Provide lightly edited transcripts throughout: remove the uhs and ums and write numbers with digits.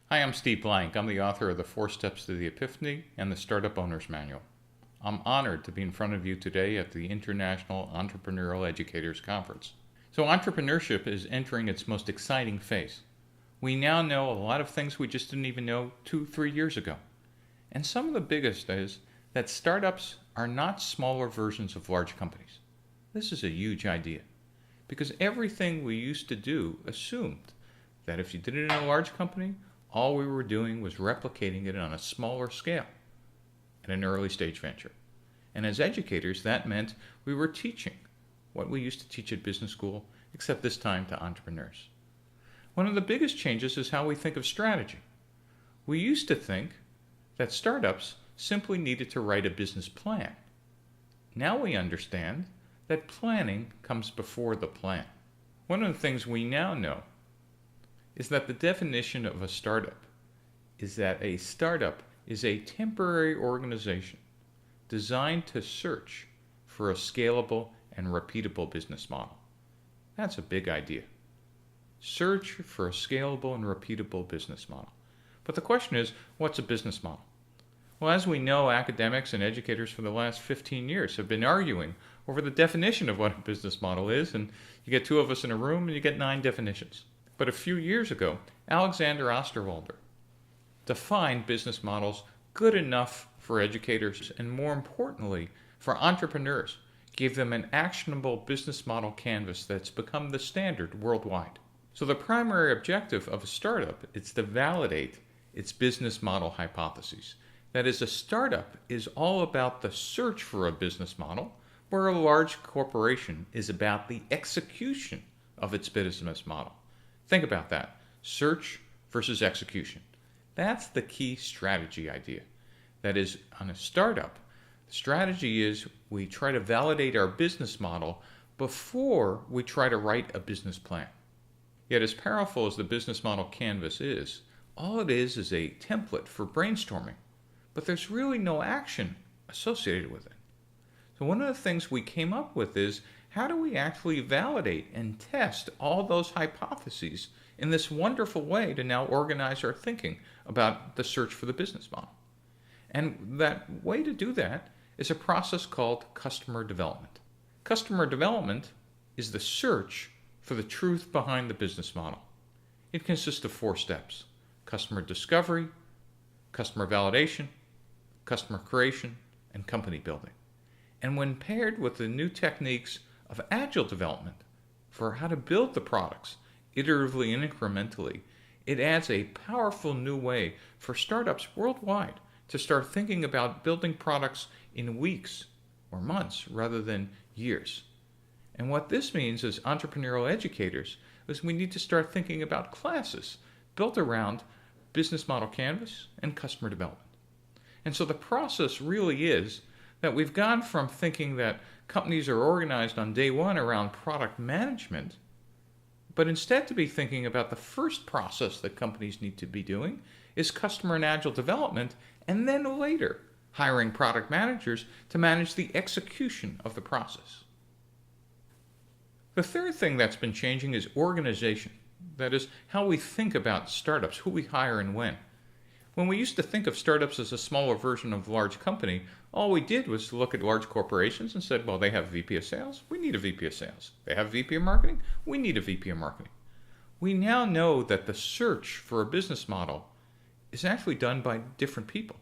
Hi, I'm Steve Blank. I'm the author of The 4 Steps to the Epiphany and the Startup Owner's Manual. I'm honored to be in front of you today at the International Entrepreneurial Educators Conference. So entrepreneurship is entering its most exciting phase. We now know a lot of things we just didn't even know 2-3 years ago. And some of the biggest is that startups are not smaller versions of large companies. This is a huge idea because everything we used to do assumed that if you did it in a large company, all we were doing was replicating it on a smaller scale at an early stage venture. And as educators, that meant we were teaching what we used to teach at business school, except this time to entrepreneurs. One of the biggest changes is how we think of strategy. We used to think that startups simply needed to write a business plan. Now we understand that planning comes before the plan. One of the things we now know is that the definition of a startup is that a startup is a temporary organization designed to search for a scalable and repeatable business model. That's a big idea. Search for a scalable and repeatable business model. But the question is, what's a business model? Well, as we know, academics and educators for the last 15 years have been arguing over the definition of what a business model is, and you get two of us in a room and you get 9 definitions. But a few years ago, Alexander Osterwalder defined business models good enough for educators and, more importantly, for entrepreneurs, gave them an actionable business model canvas that's become the standard worldwide. So the primary objective of a startup is to validate its business model hypotheses. That is, a startup is all about the search for a business model, where a large corporation is about the execution of its business model. Think about that. Search versus execution. That's the key strategy idea. That is, on a startup, the strategy is we try to validate our business model before we try to write a business plan. Yet as powerful as the business model canvas is, all it is a template for brainstorming. But there's really no action associated with it. So one of the things we came up with is, how do we actually validate and test all those hypotheses in this wonderful way to now organize our thinking about the search for the business model? And that way to do that is a process called customer development. Customer development is the search for the truth behind the business model. It consists of 4 steps: customer discovery, customer validation, customer creation, and company building. And when paired with the new techniques of agile development for how to build the products iteratively and incrementally, it adds a powerful new way for startups worldwide to start thinking about building products in weeks or months rather than years. And what this means as entrepreneurial educators is we need to start thinking about classes built around business model canvas and customer development. And so the process really is that we've gone from thinking that companies are organized on day one around product management, but instead to be thinking about the first process that companies need to be doing is customer and agile development, and then later hiring product managers to manage the execution of the process. The third thing that's been changing is organization. That is, how we think about startups, who we hire and when. When we used to think of startups as a smaller version of a large company, all we did was look at large corporations and said, well, they have VP of sales, we need a VP of sales. They have VP of marketing, we need a VP of marketing. We now know that the search for a business model is actually done by different people.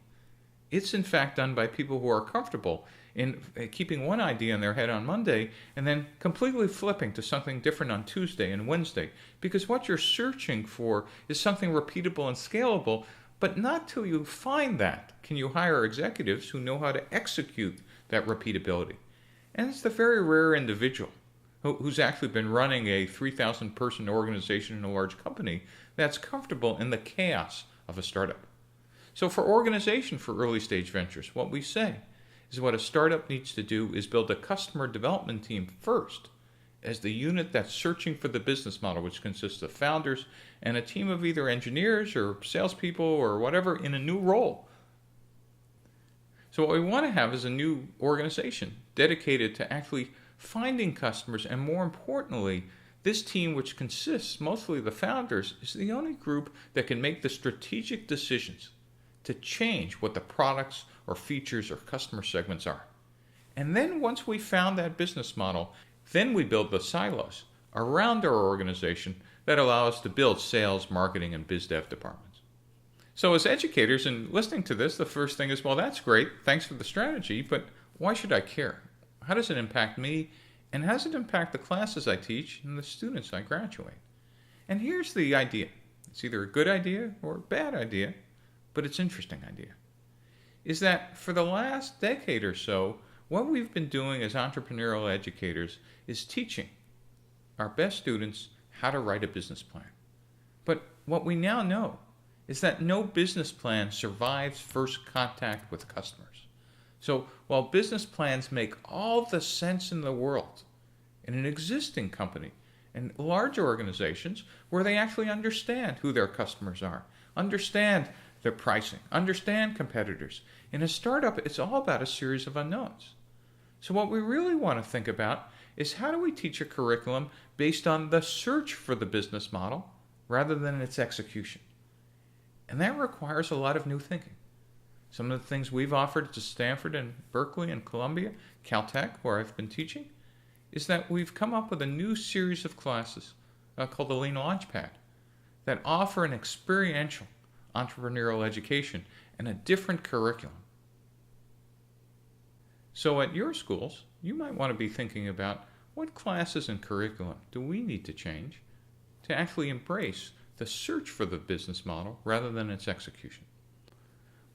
It's in fact done by people who are comfortable in keeping one idea in their head on Monday and then completely flipping to something different on Tuesday and Wednesday. Because what you're searching for is something repeatable and scalable, but not till you find that can you hire executives who know how to execute that repeatability. And it's the very rare individual who's actually been running a 3,000 person organization in a large company that's comfortable in the chaos of a startup. So for organization for early stage ventures, what we say is what a startup needs to do is build a customer development team first as the unit that's searching for the business model, which consists of founders and a team of either engineers or salespeople or whatever in a new role. So what we want to have is a new organization dedicated to actually finding customers and, more importantly, This team, which consists mostly of the founders, is the only group that can make the strategic decisions to change what the products or features or customer segments are. And then once we found that business model, then we build the silos around our organization that allow us to build sales, marketing, and biz dev departments. So as educators, and listening to this, the first thing is, well, that's great. Thanks for the strategy, but why should I care? How does it impact me? And how does it impact the classes I teach and the students I graduate? And here's the idea. It's either a good idea or a bad idea, but it's an interesting idea. Is that for the last decade or so, what we've been doing as entrepreneurial educators is teaching our best students how to write a business plan. But what we now know is that no business plan survives first contact with customers. So while business plans make all the sense in the world in an existing company and large organizations where they actually understand who their customers are, understand their pricing, understand competitors. In a startup, it's all about a series of unknowns. So what we really want to think about is how do we teach a curriculum based on the search for the business model rather than its execution? And that requires a lot of new thinking. Some of the things we've offered to Stanford and Berkeley and Columbia, Caltech, where I've been teaching, is that we've come up with a new series of classes called the Lean Launchpad that offer an experiential entrepreneurial education and a different curriculum. So at your schools, you might want to be thinking about what classes and curriculum do we need to change to actually embrace the search for the business model rather than its execution.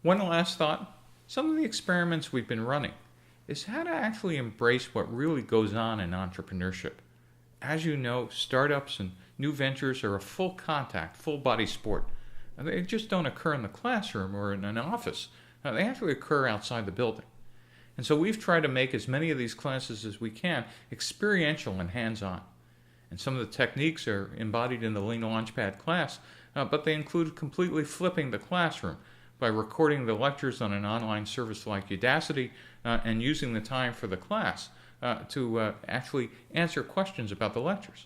One last thought, some of the experiments we've been running is how to actually embrace what really goes on in entrepreneurship. As you know, startups and new ventures are a full contact, full body sport. They just don't occur in the classroom or in an office. They actually occur outside the building. And so we've tried to make as many of these classes as we can experiential and hands-on. And some of the techniques are embodied in the Lean Launchpad class, but they include completely flipping the classroom by recording the lectures on an online service like Udacity and using the time for the class to actually answer questions about the lectures.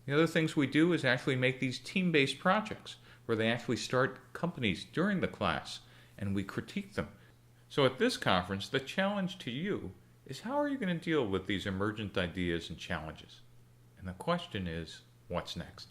The other things we do is actually make these team-based projects where they actually start companies during the class and we critique them. So at this conference, the challenge to you is how are you going to deal with these emergent ideas and challenges? And the question is, what's next?